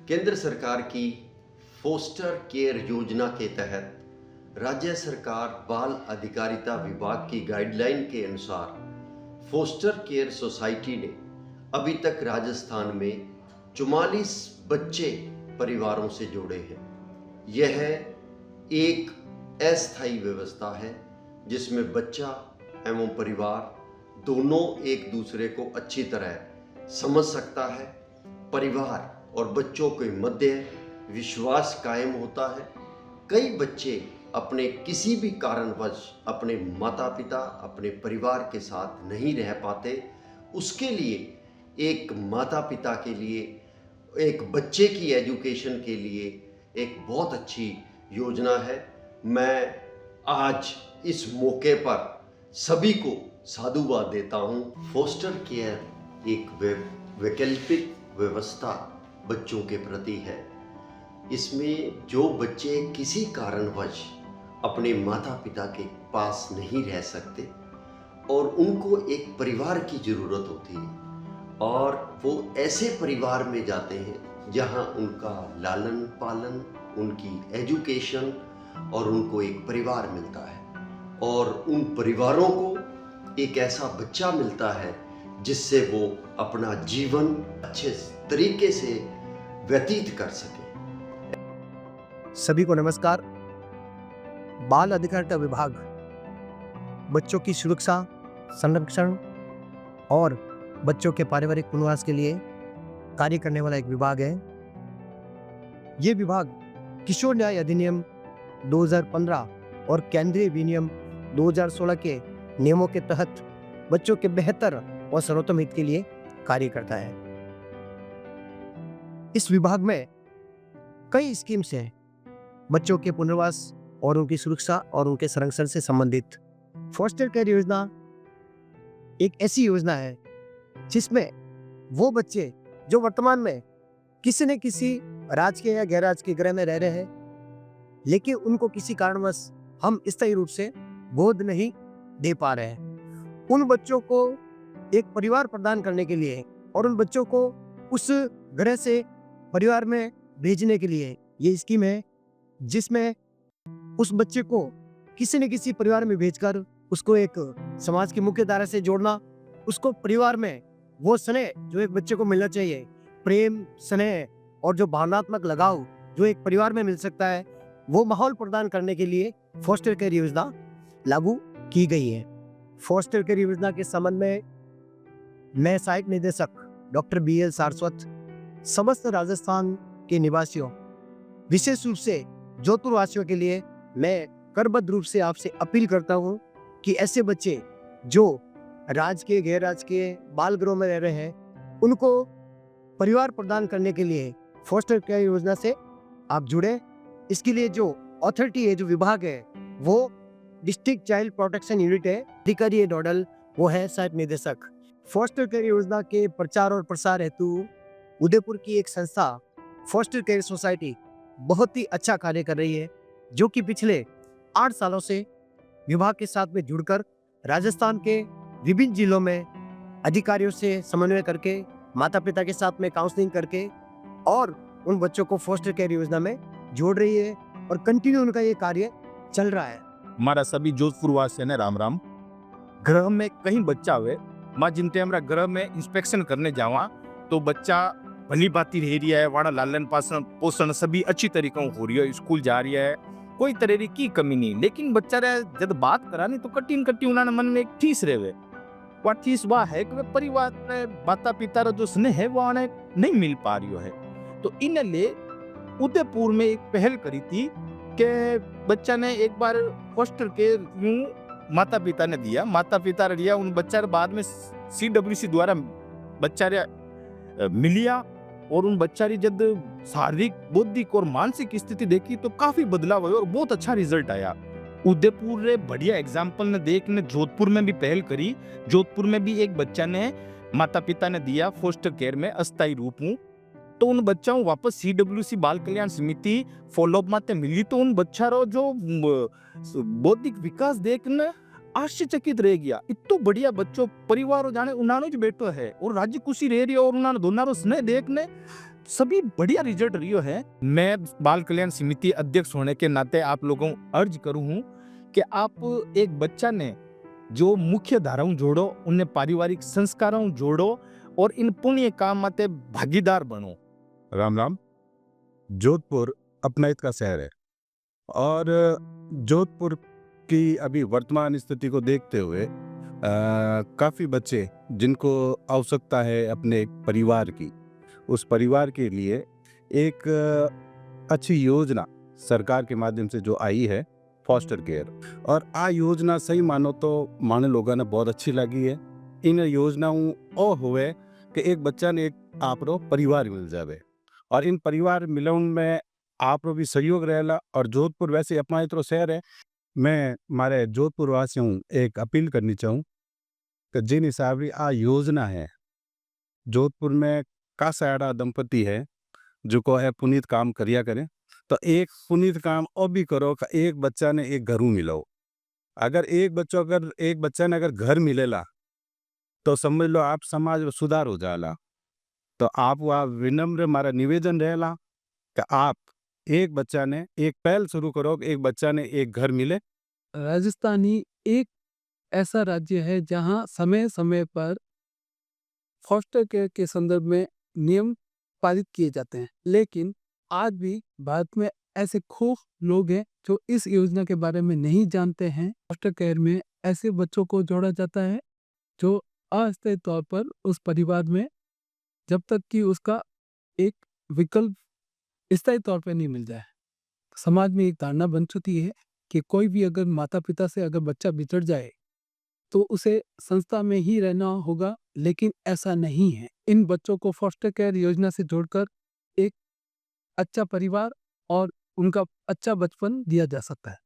केंद्र सरकार की फोस्टर केयर योजना के तहत राज्य सरकार बाल अधिकारिता विभाग की गाइडलाइन के अनुसार फोस्टर केयर सोसाइटी ने अभी तक राजस्थान में 44 बच्चे परिवारों से जोड़े हैं। यह एक अस्थायी व्यवस्था है जिसमें बच्चा एवं परिवार दोनों एक दूसरे को अच्छी तरह समझ सकता है। परिवार और बच्चों के मध्य विश्वास कायम होता है। कई बच्चे अपने किसी भी कारणवश अपने माता पिता अपने परिवार के साथ नहीं रह पाते, उसके लिए एक माता पिता के लिए एक बच्चे की एजुकेशन के लिए एक बहुत अच्छी योजना है। मैं आज इस मौके पर सभी को साधुवाद देता हूँ। फोस्टर केयर एक वैकल्पिक व्यवस्था बच्चों के प्रति है। इसमें जो बच्चे किसी कारणवश अपने माता पिता के पास नहीं रह सकते और उनको एक परिवार की ज़रूरत होती है और वो ऐसे परिवार में जाते हैं जहां उनका लालन पालन, उनकी एजुकेशन और उनको एक परिवार मिलता है और उन परिवारों को एक ऐसा बच्चा मिलता है जिससे वो अपना जीवन अच्छे तरीके से व्यतीत कर सके। सभी को नमस्कार। बाल अधिकारिता विभाग बच्चों की सुरक्षा, संरक्षण और बच्चों के पारिवारिक पुनर्वास के लिए कार्य करने वाला एक विभाग है। ये विभाग किशोर न्याय अधिनियम 2015 और केंद्रीय विनियम 2016 के नियमों के तहत बच्चों के बेहतर और सर्वोत्तम हित के लिए कार्य करता है। इस विभाग में कई स्कीम्स हैं बच्चों के पुनर्वास और उनकी सुरक्षा और उनके संरक्षण से संबंधित। फोस्टर केयर योजना एक ऐसी योजना है जिसमें वो बच्चे जो वर्तमान में किसी न किसी राजकीय या गैर राजकीय गृह में रह रहे हैं, लेकिन उनको किसी कारणवश हम स्थायी रूप से गोद नहीं दे पा रहे हैं, उन बच्चों को एक परिवार प्रदान करने के लिए और उन बच्चों को उस गृह से परिवार में भेजने के लिए ये स्कीम है, जिसमें उस बच्चे को किसी न किसी परिवार में भेजकर उसको एक समाज की मुख्य धारा से जोड़ना, उसको परिवार में वो स्नेह जो एक बच्चे को मिलना चाहिए, प्रेम, स्नेह और जो भावनात्मक लगाव जो एक परिवार में मिल सकता है, वो माहौल प्रदान करने के लिए फोस्टर केयर योजना लागू की गई है। फोस्टर केयर योजना के संबंध में मैं सहायक निदेशक डॉक्टर BL सारस्वत समस्त राजस्थान के निवासियों, विशेष रूप से जोधपुर वासियों के लिए मैं करबद्ध रूप से आपसे अपील करता हूं कि ऐसे बच्चे जो राजकीय गैर राजकीय बाल गृहों में रह रहे हैं, उनको परिवार प्रदान करने के लिए फोस्टर केयर योजना से आप जुड़े। इसके लिए जो अथॉरिटी है, जो विभाग है, वो डिस्ट्रिक्ट चाइल्ड प्रोटेक्शन यूनिट है। अधिकारी है नोडल, वो है सहायक निदेशक। फोस्टर केयर योजना के प्रचार और प्रसार हेतु उदयपुर की एक संस्था फोस्टर केयर सोसाइटी बहुत ही अच्छा कार्य कर रही है, जो कि पिछले 8 सालों से विभाग के साथ में जुड़कर राजस्थान के विभिन्न जिलों में अधिकारियों से समन्वय करके, माता पिता के साथ में काउंसलिंग करके और उन बच्चों को फोस्टर केयर योजना में जोड़ रही है और कंटिन्यू उनका ये कार्य चल रहा है। हमारा सभी जोधपुर वासी ने राम राम। ग्रह में कहीं बच्चा हुए, माँ जिनते हमारा ग्रह में इंस्पेक्शन करने जावा तो बच्चा भली भांति रह रही है, वाड़ा लालन पालन पोषण सभी अच्छी तरीकों हो रही है, स्कूल जा रही है, कोई तरह की कमी नहीं। लेकिन बच्चा जब बात करानी तो कठिन उन्होंने मन में एक ठीस रहे, वह ठीस वह है कि परिवार में माता पिता जो स्नेह है वो उन्हें नहीं मिल पा रही है। तो इन लिए उदयपुर में एक पहल करी थी कि बच्चा ने एक बार फोस्टर केयर माता पिता ने दिया, माता पिता ने दिया, उन बच्चा बाद में CWC द्वारा बच्चा मिलिया और उन बच्चा की जब शारीरिक, बौद्धिक और मानसिक स्थिति देखी तो काफी बदलाव हुआ और बहुत अच्छा रिजल्ट आया। उदयपुर रे बढ़िया एग्जाम्पल ने देख ने जोधपुर में भी पहल करी। जोधपुर में भी एक बच्चा ने माता पिता ने दिया फोस्टर केयर में अस्थायी रूप में, तो उन बच्चों वापस CWC बाल कल्याण समिति फॉलोअप माते मिली तो उन बच्चा रो जो बौद्धिक विकास देखने आश्चर्यचकित रह गया। इतो बढ़िया बच्चों परिवार जाने उन्होंने ज बैठो है और राज्य खुशी रह रही है और उन्होंने दोनों स्नेह देखने सभी बढ़िया रिजल्ट रियो है। मैं बाल कल्याण समिति अध्यक्ष होने के नाते आप लोगों को अर्ज करूं हूं कि आप एक बच्चा ने जो मुख्य धाराओं जोड़ो, उन्हें पारिवारिक संस्कारों जोड़ो और इन पुण्य काम माते भागीदार बनो। राम राम। जोधपुर अपनाहित का शहर है और जोधपुर की अभी वर्तमान स्थिति को देखते हुए काफ़ी बच्चे जिनको आवश्यकता है अपने परिवार की, उस परिवार के लिए एक अच्छी योजना सरकार के माध्यम से जो आई है फॉस्टर केयर, और आ योजना सही मानो तो माने लोगों ने बहुत अच्छी लगी है। इन योजनाओं ओ हुए कि एक बच्चा ने एक आपरो परिवार मिल जावे और इन परिवार मिलन में आपरो भी सहयोग रहेला। और जोधपुर वैसे अपना इतरो शहर है, मैं मारे जोधपुर वासियों एक अपील करनी चाहूँ कि जिन हिसाब री आ योजना है, जोधपुर में कासा ऐड़ा दंपति है जो को है पुनीत काम करिया करें, तो एक पुनीत काम और भी करो कि एक बच्चा ने एक घरू मिलो। अगर एक बच्चा ने अगर घर मिलेला तो समझ लो आप समाज में सुधार हो जाला। तो आप वह विनम्र मारा निवेदन रहेला कि आप एक बच्चा ने एक पहल शुरू करो कि एक बच्चा ने एक घर मिले। राजस्थान ही एक ऐसा राज्य है जहां समय समय पर फॉस्टर केयर के संदर्भ में नियम पारित किए जाते हैं, लेकिन आज भी भारत में ऐसे खूब लोग हैं जो इस योजना के बारे में नहीं जानते हैं। फॉस्टर केयर में ऐसे बच्चों को जोड़ा जाता है जो अस्थायी तौर पर उस परिवार में, जब तक कि उसका एक विकल्प स्थायी तौर पर नहीं मिल जाए। समाज में एक धारणा बन चुकी है कि कोई भी अगर माता पिता से अगर बच्चा बिछड़ जाए तो उसे संस्था में ही रहना होगा, लेकिन ऐसा नहीं है। इन बच्चों को फॉस्टर केयर योजना से जोड़कर एक अच्छा परिवार और उनका अच्छा बचपन दिया जा सकता है।